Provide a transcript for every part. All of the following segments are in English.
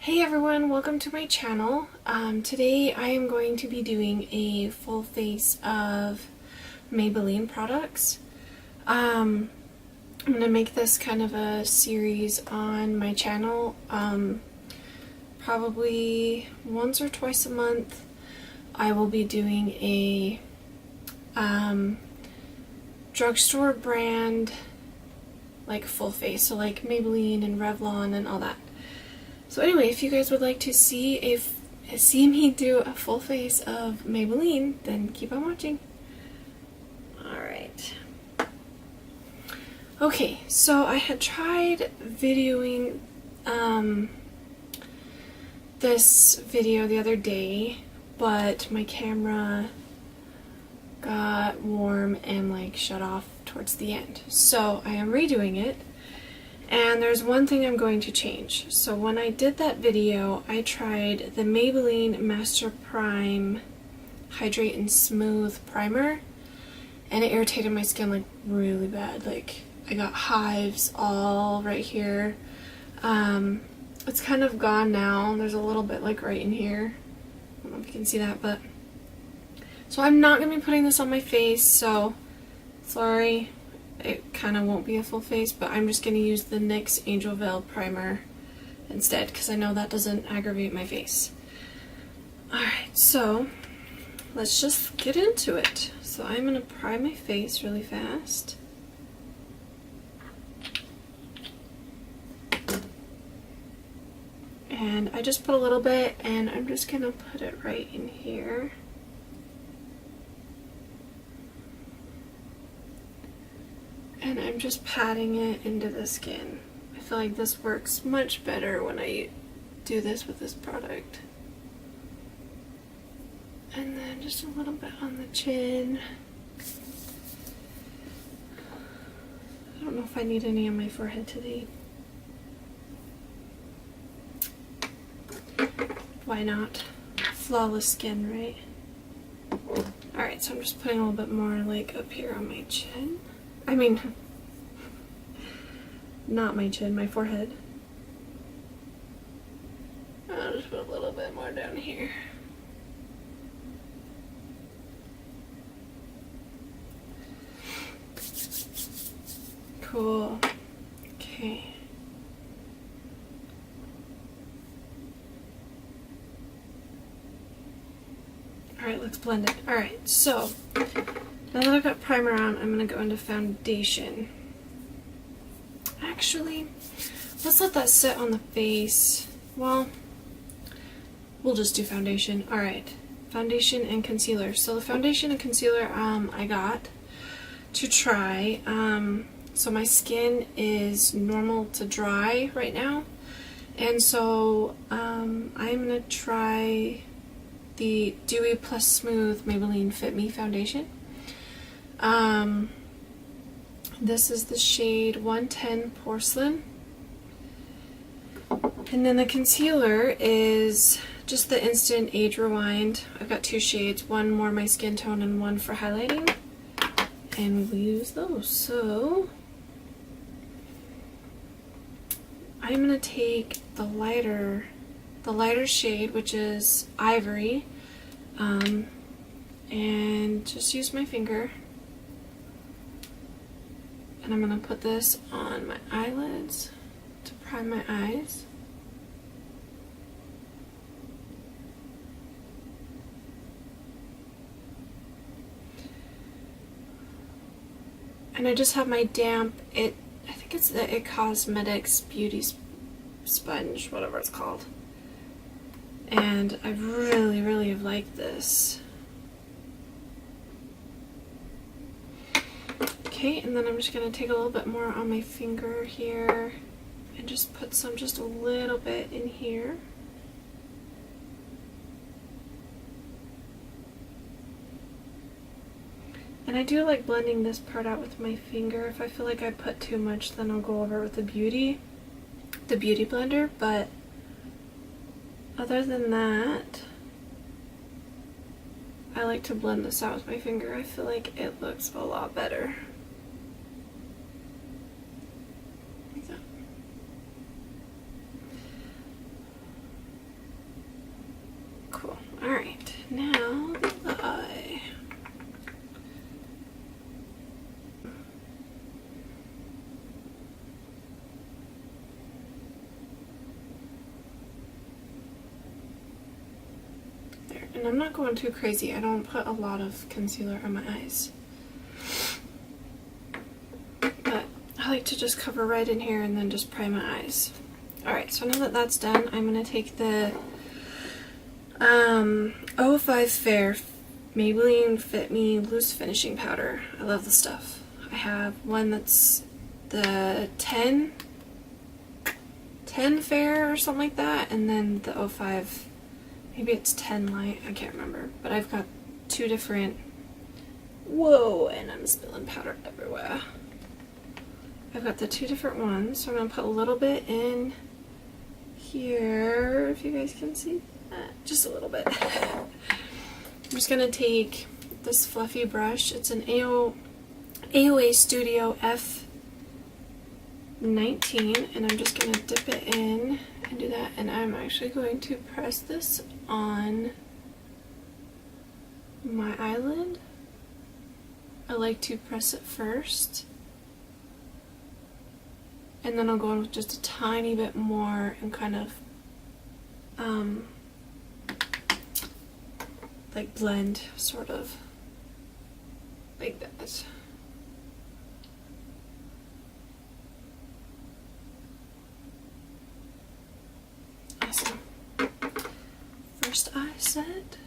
Hey everyone, welcome to my channel. Today I am going to be doing a full face of Maybelline products. I'm going to make this kind of a series on my channel, probably once or twice a month. I will be doing a drugstore brand like full face, so like Maybelline and Revlon and all that. So anyway, if you guys would like to see me do a full face of Maybelline, then keep on watching. Alright. Okay, so I had tried videoing this video the other day, but my camera got warm and like shut off towards the end. So I am redoing it. And there's one thing I'm going to change. So when I did that video, I tried the Maybelline Master Prime Hydrate and Smooth Primer, and it irritated my skin like really bad. Like I got hives all right here. It's kind of gone now. There's a little bit like right in here. I don't know if you can see that, but so I'm not going to be putting this on my face, so sorry. It kind of won't be a full face, but I'm just going to use the NYX Angel Veil Primer instead, because I know that doesn't aggravate my face. Alright, so let's just get into it. So I'm going to prime my face really fast. And I just put a little bit, and I'm just going to put it right in here. And I'm just patting it into the skin. I feel like this works much better when I do this with this product. And then just a little bit on the chin. I don't know if I need any on my forehead today. Why not? Flawless skin, right? Alright, so I'm just putting a little bit more like up here on my chin. I mean, not my chin, my forehead. I'll just put a little bit more down here. Cool. Okay. Alright, let's blend it. Alright, so now that I've got primer on, I'm going to go into foundation. Actually, let's let that sit on the face. Well, we'll just do foundation. Alright, foundation and concealer. So the foundation and concealer I got to try. So my skin is normal to dry right now. And so I'm going to try the Dewy Plus Smooth Maybelline Fit Me foundation. This is the shade 110 Porcelain. And then the concealer is just the Instant Age Rewind. I've got two shades, one more my skin tone and one for highlighting. And we'll use those. So I'm going to take the lighter shade, which is Ivory, and just use my finger. And I'm going to put this on my eyelids to prime my eyes. And I just have my damp, I think it's the It Cosmetics Beauty Sponge, whatever it's called. And I really have liked this. Okay, and then I'm just going to take a little bit more on my finger here and just put some just a little bit in here. And I do like blending this part out with my finger. If I feel like I put too much, then I'll go over it with the beauty blender, but other than that, I like to blend this out with my finger. I feel like it looks a lot better. Like that. Now the eye. There, and I'm not going too crazy. I don't put a lot of concealer on my eyes. But I like to just cover right in here and then just prime my eyes. Alright, so now that that's done, I'm going to take the 05 Fair Maybelline Fit Me Loose Finishing Powder. I love the stuff. I have one that's the 10 Fair or something like that, and then the 05, maybe it's 10 Light, I can't remember. But I've got two different, whoa, and I'm spilling powder everywhere. I've got the two different ones, so I'm going to put a little bit in here, if you guys can see that, just a little bit. I'm just going to take this fluffy brush. It's an AOA Studio F19, and I'm just going to dip it in and do that, and I'm actually going to press this on my eyelid. I like to press it first, and then I'll go in with just a tiny bit more and kind of like blend, sort of like that. Awesome. First eye set.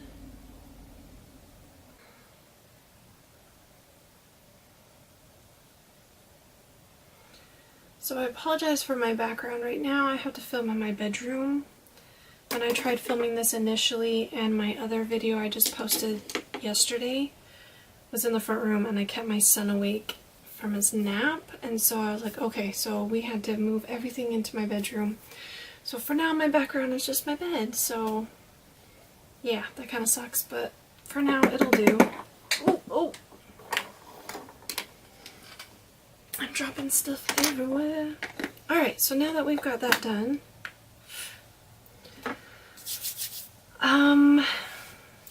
So I apologize for my background right now. I have to film in my bedroom. When I tried filming this initially, and my other video I just posted yesterday was in the front room, and I kept my son awake from his nap, and so I was like, okay, so we had to move everything into my bedroom. So for now my background is just my bed, so yeah, that kind of sucks, but for now it'll do. Oh! I'm dropping stuff everywhere. Alright, so now that we've got that done,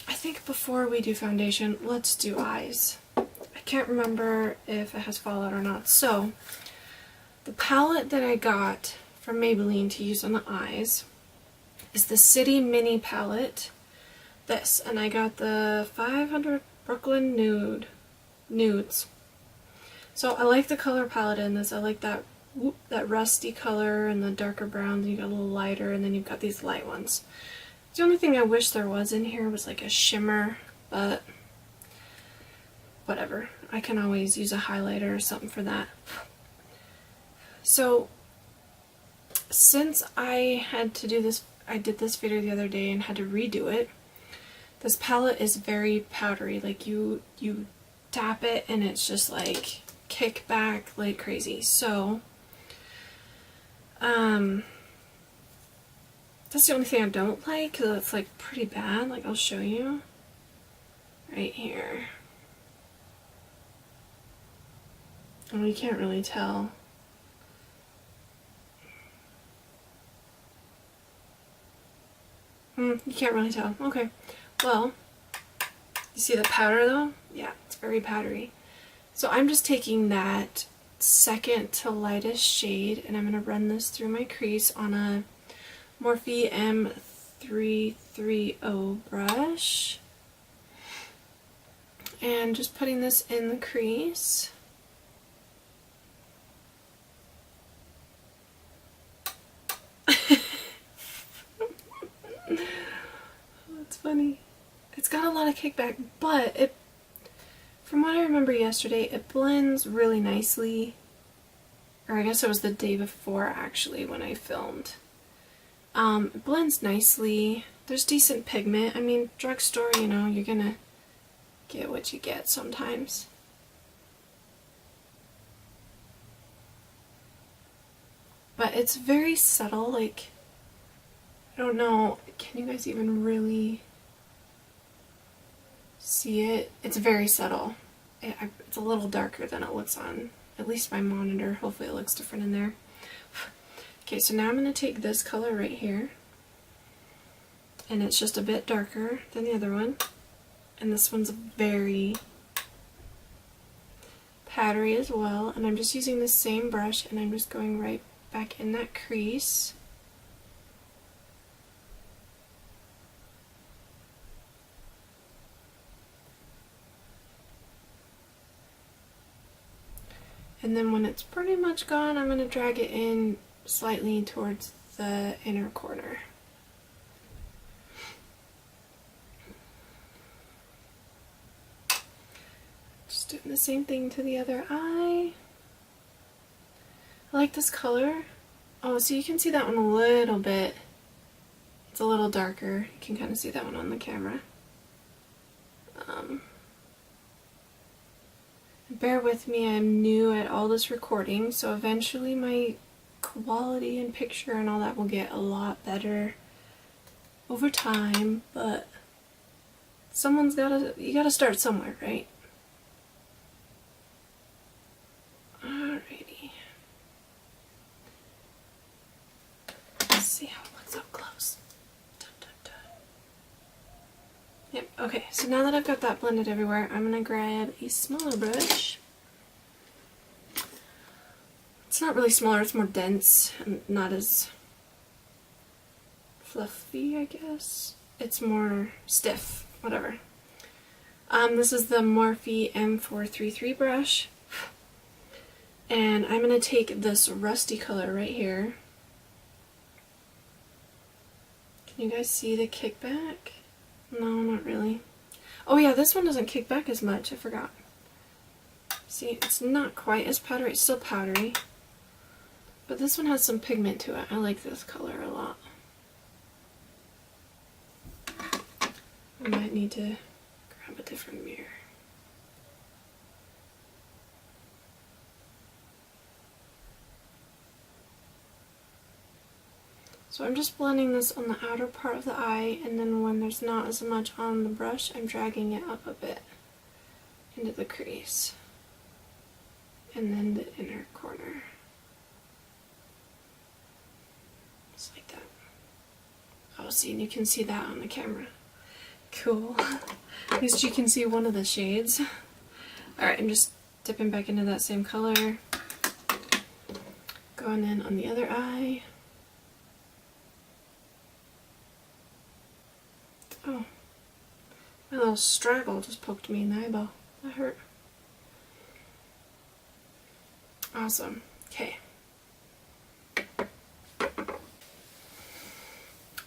I think before we do foundation, let's do eyes. I can't remember if it has fallout or not. So, the palette that I got from Maybelline to use on the eyes is the City Mini palette. This, and I got the 500 Brooklyn Nudes. So I like the color palette in this. I like that rusty color and the darker browns. You got a little lighter, and then you've got these light ones. The only thing I wish there was in here was like a shimmer, but whatever. I can always use a highlighter or something for that. So since I had to do this, I did this video the other day and had to redo it. This palette is very powdery. Like you tap it and it's just like kick back like crazy. So that's the only thing I don't like, because it's like pretty bad. Like, I'll show you right here. Oh, you can't really tell. You can't really tell. Okay. Well, you see the powder though? Yeah, it's very powdery. So I'm just taking that second to lightest shade, and I'm going to run this through my crease on a Morphe M330 brush, and just putting this in the crease. That's funny. It's got a lot of kickback, but from what I remember yesterday, it blends really nicely. Or I guess it was the day before actually when I filmed. It blends nicely. There's decent pigment. I mean, drugstore, you know, you're gonna get what you get sometimes. But it's very subtle, like, I don't know, can you guys even really see it? It's very subtle. It's a little darker than it looks on at least my monitor. Hopefully it looks different in there. Okay, so now I'm going to take this color right here, and it's just a bit darker than the other one. And this one's very powdery as well, and I'm just using the same brush and I'm just going right back in that crease. And then when it's pretty much gone, I'm going to drag it in slightly towards the inner corner. Just doing the same thing to the other eye. I like this color. Oh, so you can see that one a little bit. It's a little darker. You can kind of see that one on the camera. Bear with me, I'm new at all this recording, so eventually my quality and picture and all that will get a lot better over time, but you gotta start somewhere, right? Alrighty. Let's see how it looks up close. Dun, dun, dun. Yep, okay, so now that I've got that blended everywhere, I'm gonna grab a smaller brush. It's not really smaller, it's more dense and not as fluffy, I guess. It's more stiff, whatever. This is the Morphe M433 brush. And I'm going to take this rusty color right here. Can you guys see the kickback? No, not really. Oh yeah, this one doesn't kick back as much, I forgot. See, it's not quite as powdery, it's still powdery. But this one has some pigment to it. I like this color a lot. I might need to grab a different mirror. So I'm just blending this on the outer part of the eye, and then when there's not as much on the brush, I'm dragging it up a bit into the crease. And then the inner corner. Just like that. Oh, see, and you can see that on the camera. Cool. At least you can see one of the shades. Alright, I'm just dipping back into that same color. Going in on the other eye. Oh, my little straggle just poked me in the eyeball. That hurt. Awesome. Okay.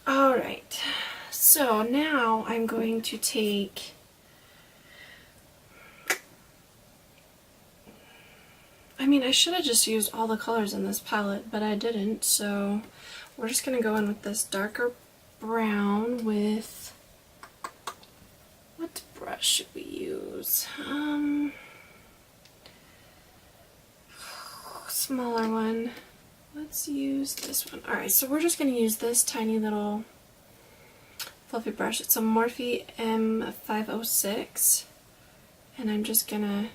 Alright, so now I'm going to take I should have just used all the colors in this palette, but I didn't, so we're just going to go in with this darker brown with, what brush should we use? Smaller one. Let's use this one. Alright, so we're just going to use this tiny little fluffy brush. It's a Morphe M506, and I'm just going to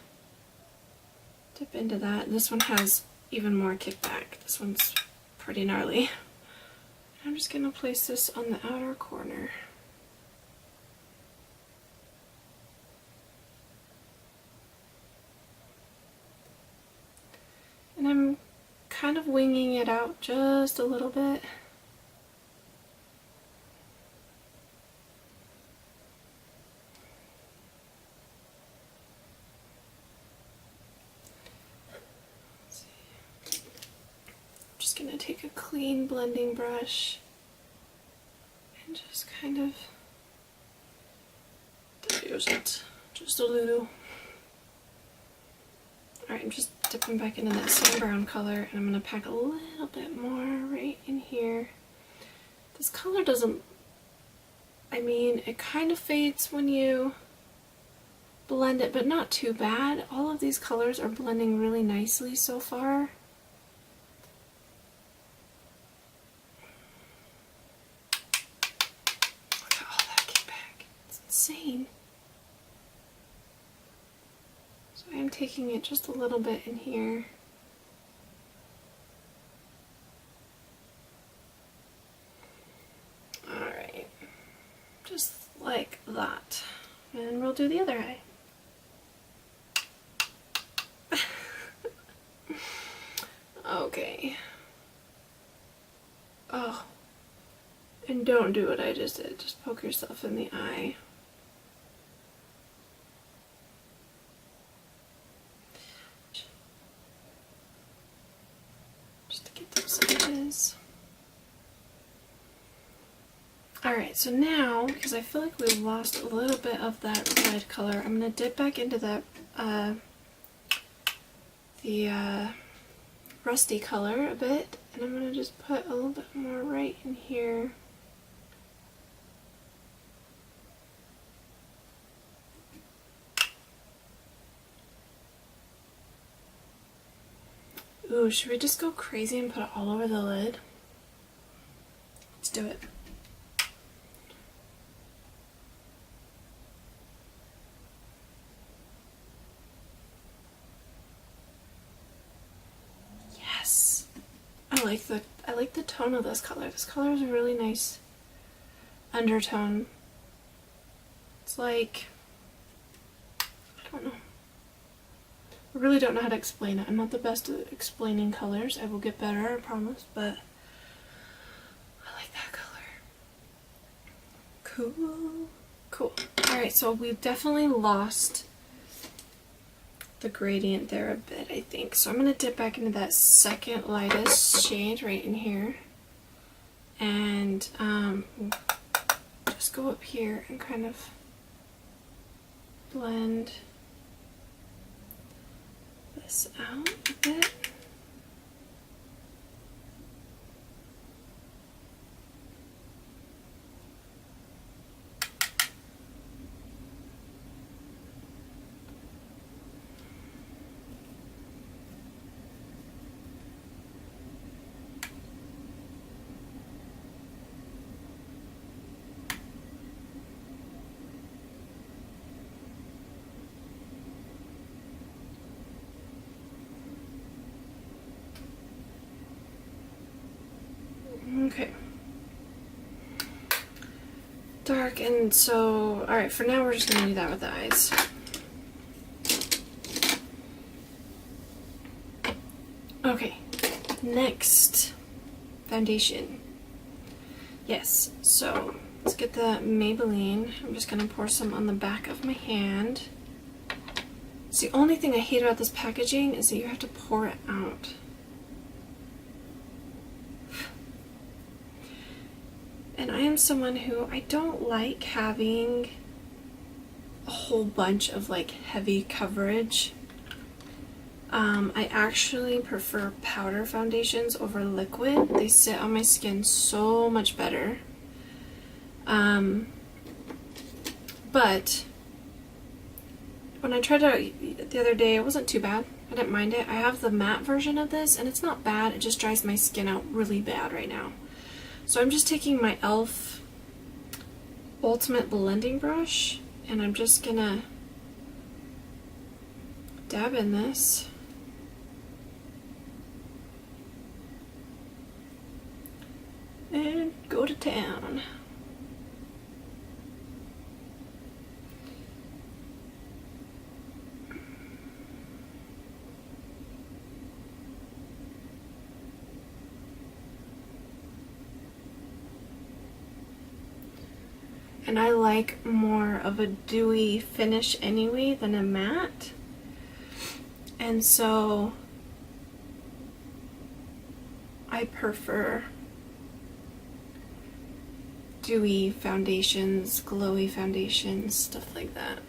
dip into that. This one has even more kickback. This one's pretty gnarly. I'm just going to place this on the outer corner. And I'm kind of winging it out just a little bit. Going to take a clean blending brush and just kind of diffuse it just a little. Alright, I'm just dipping back into that same brown color, and I'm going to pack a little bit more right in here. This color doesn't, it kind of fades when you blend it, but not too bad. All of these colors are blending really nicely so far. Insane. So I'm taking it just a little bit in here. Alright. Just like that. And we'll do the other eye. Okay. Oh. And don't do what I just did. Just poke yourself in the eye. Just to get those edges. Alright, so now, because I feel like we lost a little bit of that red color, I'm going to dip back into that, the rusty color a bit, and I'm going to just put a little bit more right in here. Ooh, should we just go crazy and put it all over the lid? Let's do it. Yes. I like the tone of this color. This color is a really nice undertone. It's like, I don't know. I really don't know how to explain it. I'm not the best at explaining colors. I will get better, I promise, but I like that color. Cool. Cool. Alright, so we've definitely lost the gradient there a bit, I think. So I'm going to dip back into that second lightest shade right in here. And just go up here and kind of blend this out a bit. Okay. Dark, and so, alright, for now we're just going to do that with the eyes. Okay, next, foundation. Yes, so let's get the Maybelline. I'm just going to pour some on the back of my hand. It's the only thing I hate about this packaging is that you have to pour it out. And I am someone who, I don't like having a whole bunch of like heavy coverage. I actually prefer powder foundations over liquid. They sit on my skin so much better. But when I tried it the other day, it wasn't too bad. I didn't mind it. I have the matte version of this and it's not bad. It just dries my skin out really bad right now. So I'm just taking my e.l.f. Ultimate Blending Brush and I'm just gonna dab in this. And go to town. And I like more of a dewy finish anyway than a matte. And so I prefer dewy foundations, glowy foundations, stuff like that.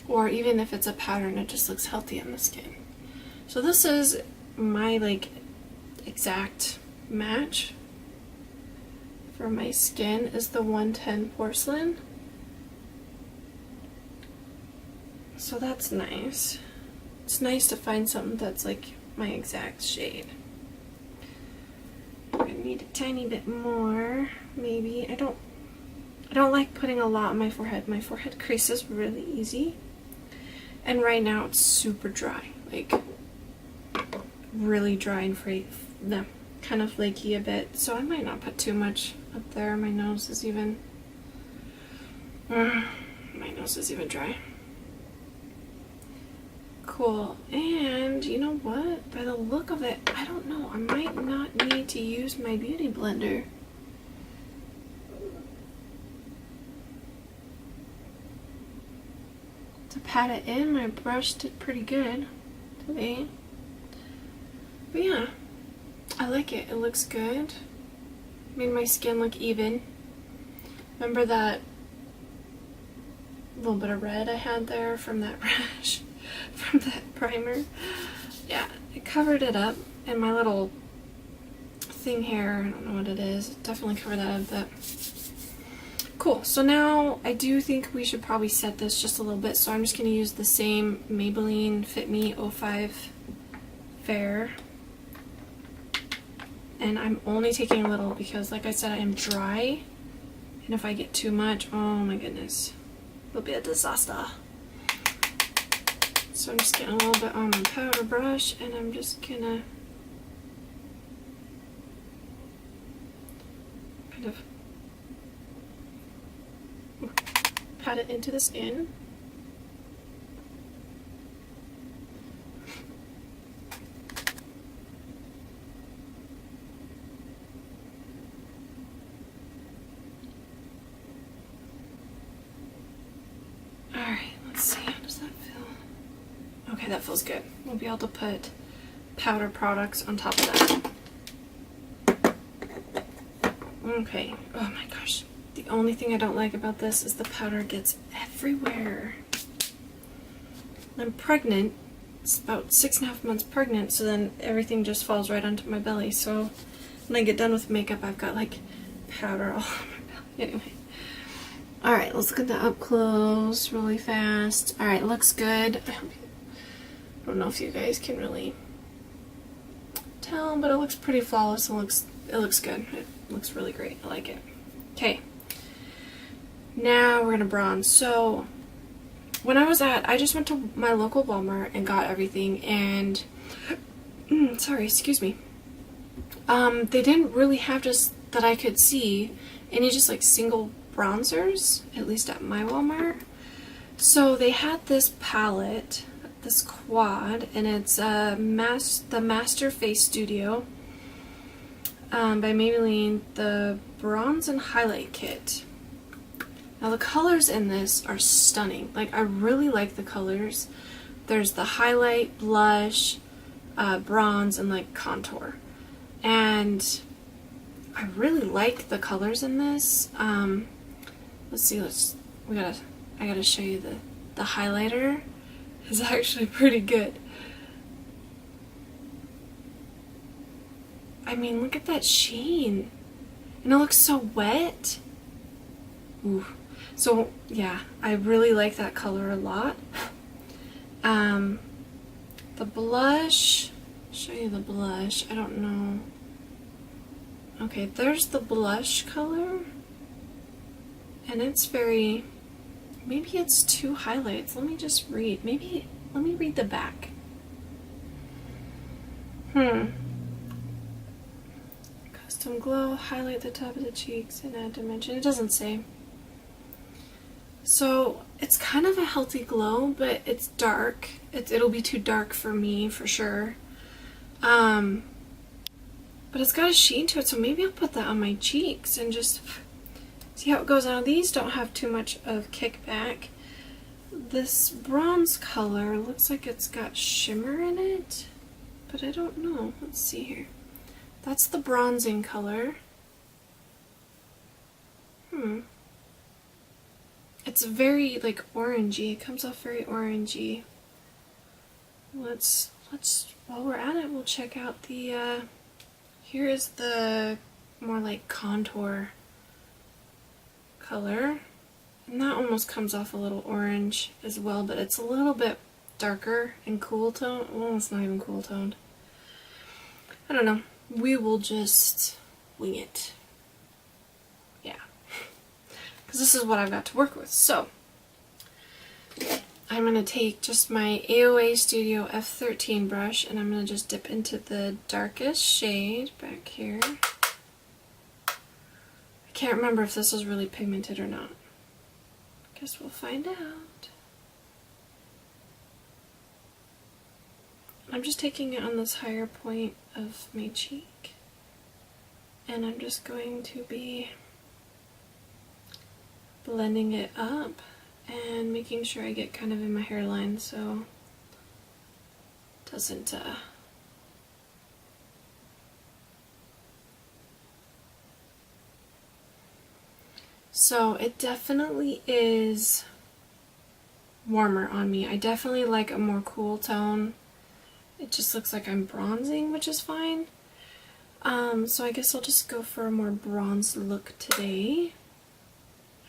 Or even if it's a powder and it just looks healthy on the skin. So this is my like exact match for my skin is the 110 Porcelain. So that's nice. It's nice to find something that's like my exact shade. I need a tiny bit more, maybe. I don't like putting a lot on my forehead. My forehead creases really easy. And right now it's super dry. Like really dry and free. No, kind of flaky a bit, so I might not put too much up there. My nose is even dry. Cool. And you know what? By the look of it, I don't know. I might not need to use my beauty blender. To pat it in, my brush did pretty good today. But yeah, I like it. It looks good. Made my skin look even. Remember that little bit of red I had there from that rash? From that primer? Yeah, it covered it up. And my little thing here, I don't know what it is, it definitely covered that up, but cool. So now I do think we should probably set this just a little bit, so I'm just going to use the same Maybelline Fit Me 05 Fair. And I'm only taking a little because, like I said, I am dry. And if I get too much, oh my goodness, it'll be a disaster. So I'm just getting a little bit on my powder brush, and I'm just gonna kind of pat it into the skin. Alright, let's see, how does that feel? Okay, that feels good. We'll be able to put powder products on top of that. Okay, oh my gosh. The only thing I don't like about this is the powder gets everywhere. I'm pregnant. It's about 6.5 months pregnant, so then everything just falls right onto my belly. So when I get done with makeup, I've got like powder all over my belly. Anyway. Alright, let's get that up close really fast. Alright, looks good. I don't know if you guys can really tell, but it looks pretty flawless. It looks good. It looks really great. I like it. Okay. Now we're gonna bronze. So when I just went to my local Walmart and got everything, and sorry, excuse me. They didn't really have, just that I could see, any just like single bronzers, at least at my Walmart. So they had this palette, this quad, and it's the Master Face Studio by Maybelline, the Bronze and Highlight Kit. Now the colors in this are stunning. Like, I really like the colors. There's the highlight, blush, bronze, and like contour. And I really like the colors in this. Let's see, I gotta show you the highlighter. It's actually pretty good. I mean, look at that sheen. And it looks so wet. Ooh. So, yeah, I really like that color a lot. The blush, I'll show you the blush. I don't know. Okay, there's the blush color. And it's very, maybe it's 2 highlights. Let me just read. Let me read the back. Custom glow, highlight the top of the cheeks and add dimension. It doesn't say. So it's kind of a healthy glow, but it's dark. It'll be too dark for me, for sure. But it's got a sheen to it, so maybe I'll put that on my cheeks and just see how it goes. Now these don't have too much of kickback. This bronze color looks like it's got shimmer in it, but I don't know. Let's see here. That's the bronzing color. It's very like orangey. It comes off very orangey. Let's while we're at it, we'll check out the here is the more like contour color. And that almost comes off a little orange as well, but it's a little bit darker and cool tone. Well, it's not even cool toned. I don't know. We will just wing it. Yeah. Because this is what I've got to work with. So, I'm going to take just my AOA Studio F13 brush and I'm going to just dip into the darkest shade back here. I can't remember if this is really pigmented or not. Guess we'll find out. I'm just taking it on this higher point of my cheek, and I'm just going to be blending it up and making sure I get kind of in my hairline so it doesn't so it definitely is warmer on me. I definitely like a more cool tone. It just looks like I'm bronzing, which is fine. So I guess I'll just go for a more bronzed look today.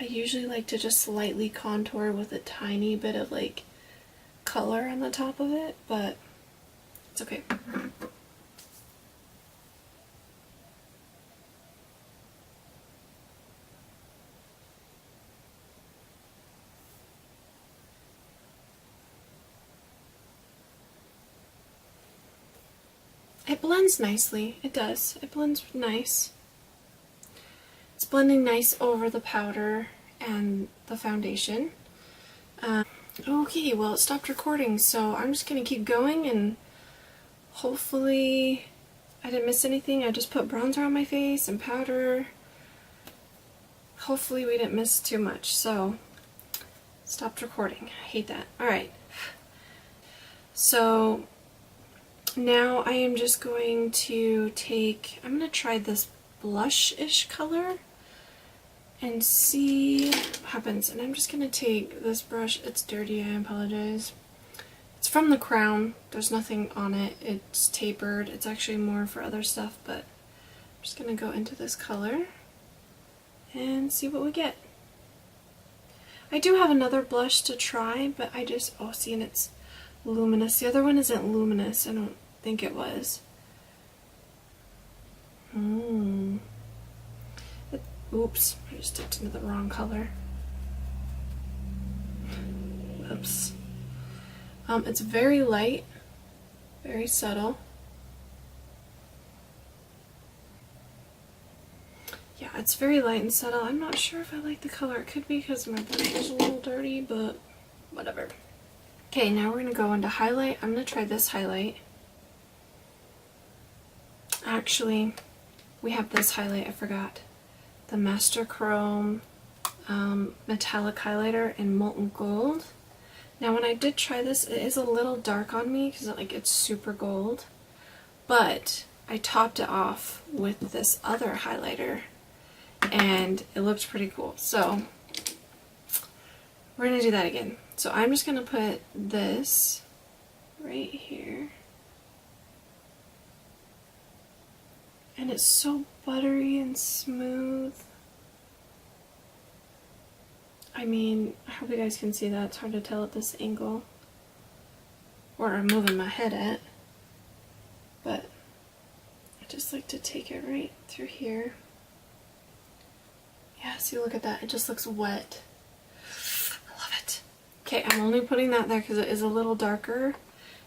I usually like to just slightly contour with a tiny bit of like color on the top of it, but it's okay. It blends nicely. It does. It blends nice. It's blending nice over the powder and the foundation. Okay, well it stopped recording, so I'm just going to keep going and hopefully I didn't miss anything. I just put bronzer on my face and powder. Hopefully we didn't miss too much, so stopped recording. I hate that. Alright. So now I am just going to take, I'm going to try this blush-ish color and see what happens. And I'm just going to take this brush. It's dirty, I apologize. It's from The Crown. There's nothing on it. It's tapered. It's actually more for other stuff, but I'm just going to go into this color and see what we get. I do have another blush to try, but I just, oh, see, and it's luminous. The other one isn't luminous. I don't think it was. Oops, I just dipped into the wrong color. Whoops. It's very light, very subtle. Yeah, it's very light and subtle. I'm not sure if I like the color. It could be because my brush is a little dirty, but whatever. Okay, now we're going to go into highlight. I'm going to try this highlight. Actually, we have this highlight, I forgot. The Master Chrome Metallic Highlighter in Molten Gold. Now when I did try this, it is a little dark on me because it's super gold. But I topped it off with this other highlighter and it looks pretty cool. So we're going to do that again. So I'm just going to put this right here. And it's so buttery and smooth. I mean, I hope you guys can see that. It's hard to tell at this angle. Or I'm moving my head at. But I just like to take it right through here. Yeah, see, look at that. It just looks wet. I love it. Okay, I'm only putting that there because it is a little darker.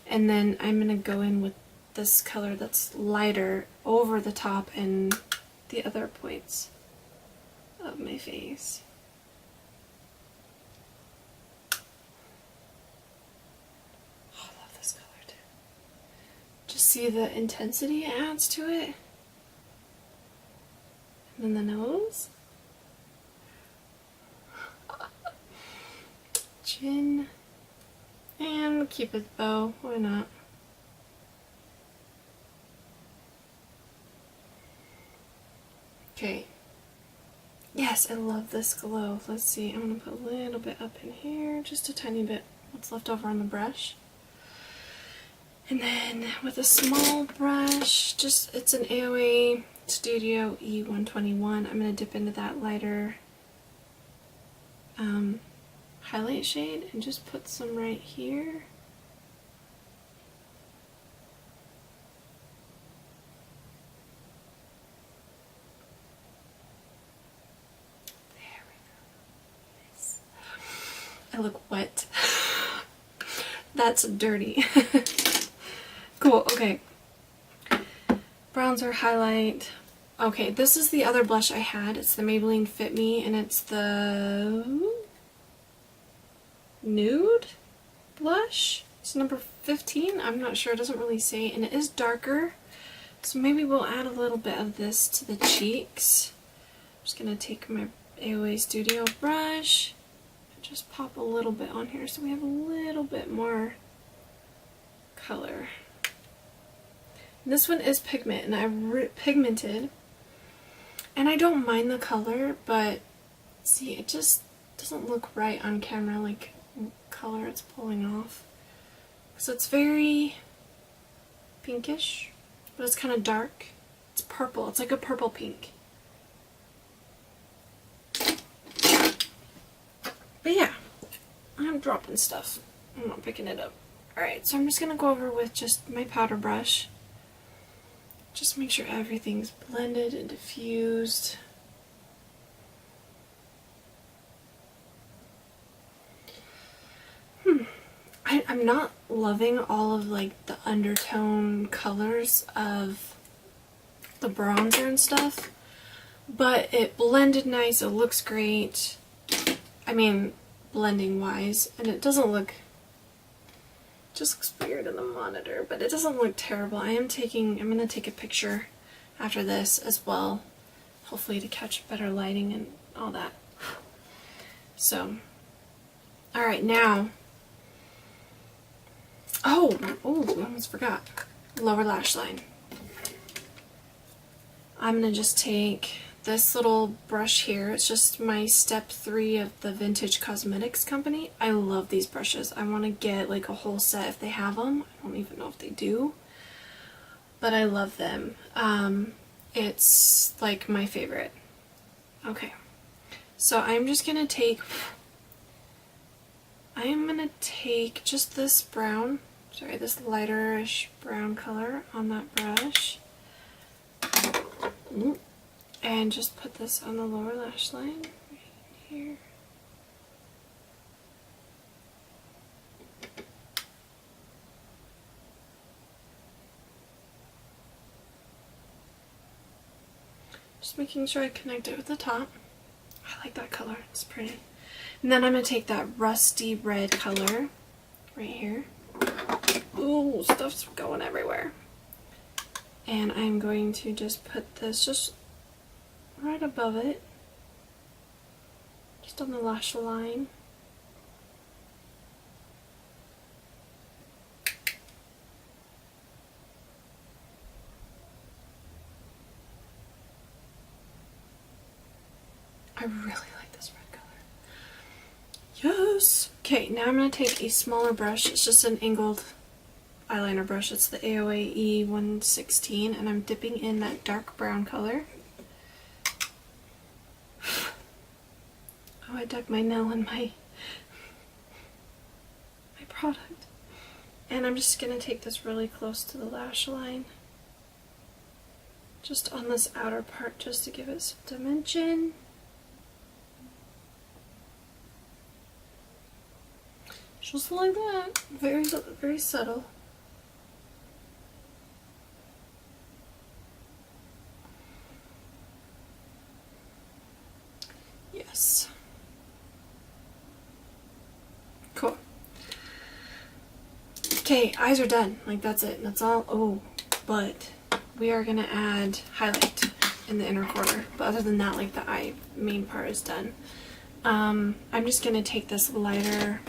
And then I'm going to go in with this color that's lighter over the top and the other points of my face. Oh, I love this color too. Just see the intensity it adds to it. And then the nose. Chin. And Cupid's bow, why not? Okay. Yes, I love this glow. Let's see, I'm going to put a little bit up in here, just a tiny bit, what's left over on the brush. And then with a small brush, just, it's an AOA Studio E121, I'm going to dip into that lighter highlight shade and just put some right here. I look wet. That's dirty. Cool, okay. Bronzer, highlight. Okay, this is the other blush I had. It's the Maybelline Fit Me, and it's the nude blush. It's number 15. I'm not sure. It doesn't really say. And it is darker. So maybe we'll add a little bit of this to the cheeks. I'm just going to take my AOA Studio brush and just pop a little bit on here so we have a little bit more color. And this one is pigment, and I pigmented. And I don't mind the color, but see, it just doesn't look right on camera, like color it's pulling off. So it's very pinkish, but it's kind of dark. It's purple. It's like a purple pink. But yeah, I'm dropping stuff. I'm not picking it up. Alright, so I'm just going to go over with just my powder brush. Just make sure everything's blended and diffused. I'm not loving all of like the undertone colors of the bronzer and stuff, but it blended nice. It looks great. I mean, blending wise, and it doesn't look, just looks weird in the monitor, but it doesn't look terrible. I'm gonna take a picture after this as well, hopefully to catch better lighting and all that. So, alright, now, oh, I almost forgot, lower lash line. I'm gonna just take this little brush here. It's just my step 3 of the Vintage Cosmetics company. I love these brushes. I want to get like a whole set if they have them. I don't even know if they do, but I love them. It's like my favorite. Okay, so I'm gonna take just this brown, sorry, this lighterish brown color on that brush. And just put this on the lower lash line right here. Just making sure I connect it with the top. I like that color, it's pretty. And then I'm going to take that rusty red color right here. Ooh, stuff's going everywhere. And I'm going to just put this just right above it, just on the lash line. I really like this red color. Yes! Okay, now I'm going to take a smaller brush. It's just an angled eyeliner brush. It's the AOA E116, and I'm dipping in that dark brown color. Oh, I dug my nail in my product. And I'm just going to take this really close to the lash line. Just on this outer part, just to give it some dimension. Just like that. Very, very subtle. Yes. Cool. Okay, eyes are done. Like, that's it. That's all. Oh, but we are going to add highlight in the inner corner. But other than that, like, the eye main part is done. I'm just going to take this lighter,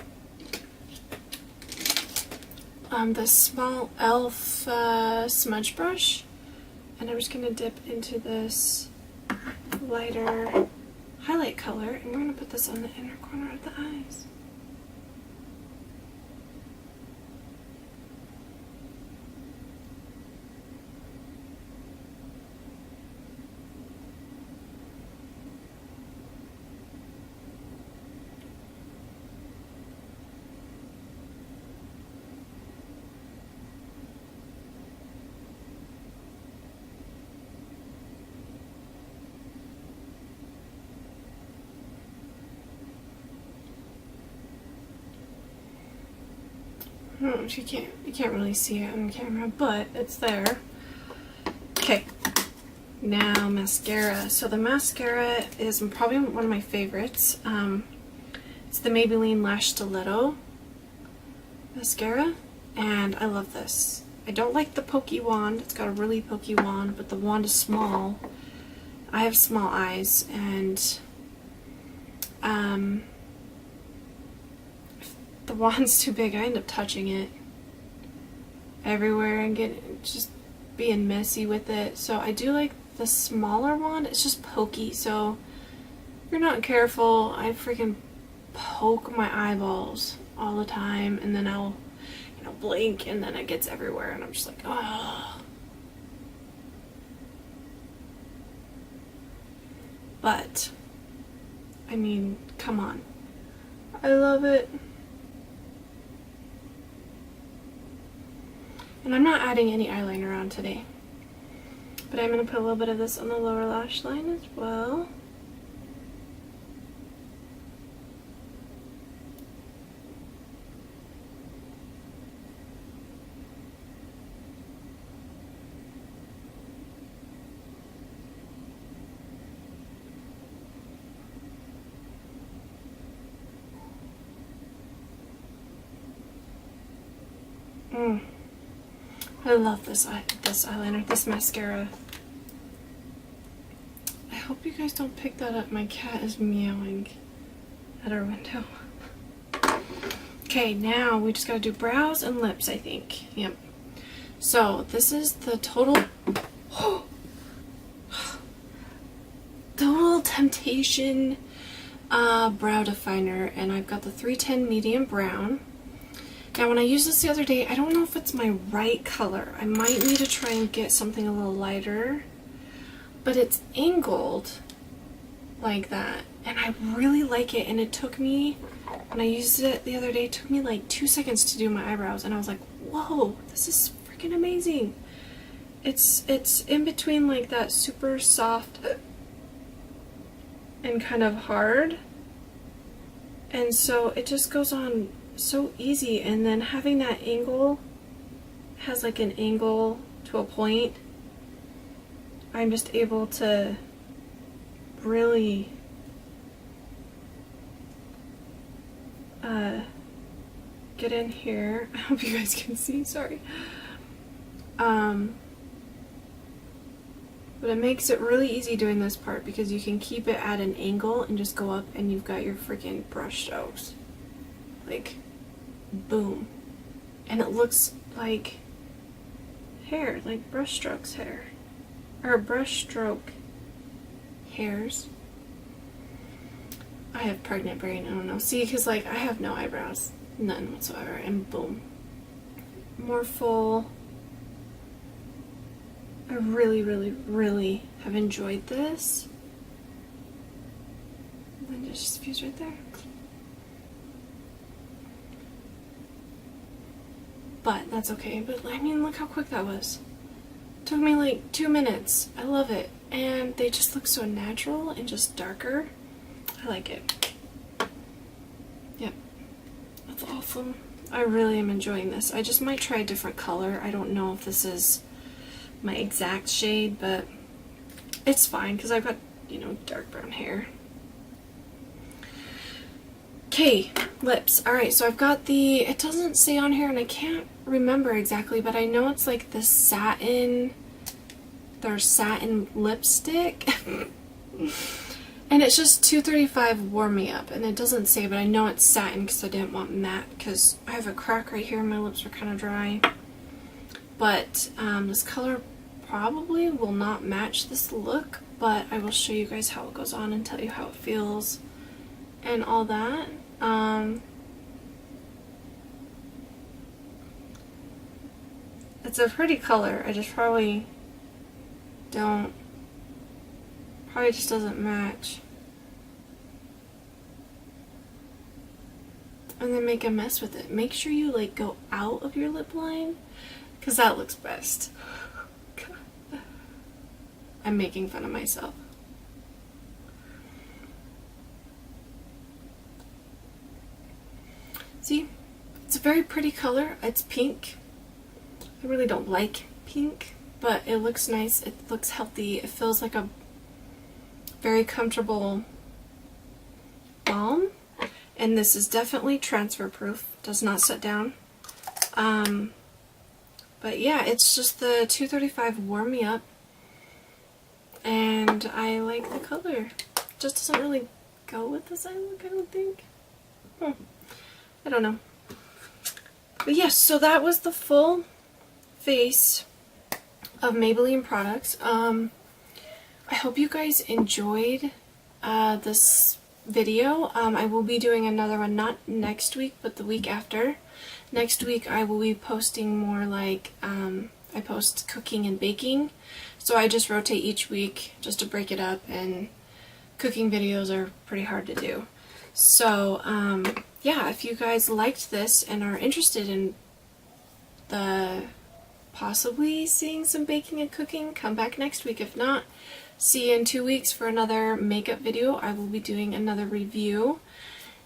the small e.l.f. Smudge brush, and I'm just going to dip into this lighter highlight color, and we're going to put this on the inner corner of the eyes. You can't really see it on camera, but it's there. Okay, now mascara. So the mascara is probably one of my favorites. It's the Maybelline Lash Stiletto mascara, and I love this. I don't like the pokey wand. It's got a really pokey wand, but the wand is small. I have small eyes, and if the wand's too big, I end up touching it everywhere and just being messy with it. So I do like the smaller wand. It's just pokey, so if you're not careful, I freaking poke my eyeballs all the time, and then I'll blink, and then it gets everywhere, and I'm just like, oh. But I mean, come on, I love it. And I'm not adding any eyeliner on today, but I'm going to put a little bit of this on the lower lash line as well. I love this eyeliner, this mascara. I hope you guys don't pick that up. My cat is meowing at our window. Okay, now we just gotta do brows and lips, I think. Yep. So this is the Total Temptation brow definer, and I've got the 310 medium brown. Now when I used this the other day, I don't know if it's my right color. I might need to try and get something a little lighter, but it's angled like that, and I really like it. And it took me, when I used it the other day, it took me like 2 seconds to do my eyebrows, and I was like, whoa, this is freaking amazing. It's in between like that super soft and kind of hard, and so it just goes on so easy. And then having that angle, has like an angle to a point, I'm just able to really get in here. I hope you guys can see, sorry. But it makes it really easy doing this part, because you can keep it at an angle and just go up, and you've got your freaking brush strokes. Like, boom. And it looks like hair, like brush strokes hair. Or brush stroke hairs. I have pregnant brain, I don't know. See, because like I have no eyebrows. None whatsoever. And boom. More full. I really, really, really have enjoyed this. And then it just fuse right there. But that's okay. But I mean, look how quick that was. It took me like 2 minutes. I love it. And they just look so natural and just darker. I like it. Yep. That's awesome. I really am enjoying this. I just might try a different color. I don't know if this is my exact shade, but it's fine because I've got, you know, dark brown hair. Okay, lips. Alright, so I've got the, it doesn't say on here and I can't remember exactly, but I know it's like the satin, their satin lipstick. And it's just 235 Warm Me Up, and it doesn't say, but I know it's satin because I didn't want matte, because I have a crack right here and my lips are kind of dry. But this color probably will not match this look, but I will show you guys how it goes on and tell you how it feels and all that. It's a pretty color. I just probably just doesn't match. And then make a mess with it. Make sure you like go out of your lip line, because that looks best. I'm making fun of myself. See? It's very pretty color. It's pink. I really don't like pink, but it looks nice. It looks healthy. It feels like a very comfortable balm. And this is definitely transfer proof. Does not set down. But yeah, it's just the 235 Warm Me Up. And I like the color. It just doesn't really go with this eye look, I don't think. I don't know. But yes, so that was the full face of Maybelline products. I hope you guys enjoyed this video. I will be doing another one, not next week, but the week after. Next week I will be posting more like, I post cooking and baking. So I just rotate each week just to break it up, and cooking videos are pretty hard to do. So, yeah, if you guys liked this and are interested in the possibly seeing some baking and cooking, come back next week. If not, see you in 2 weeks for another makeup video. I will be doing another review,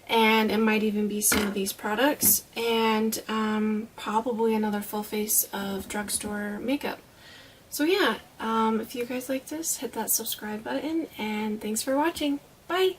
and it might even be some of these products, and probably another full face of drugstore makeup. So yeah, if you guys like this, hit that subscribe button, and thanks for watching. Bye!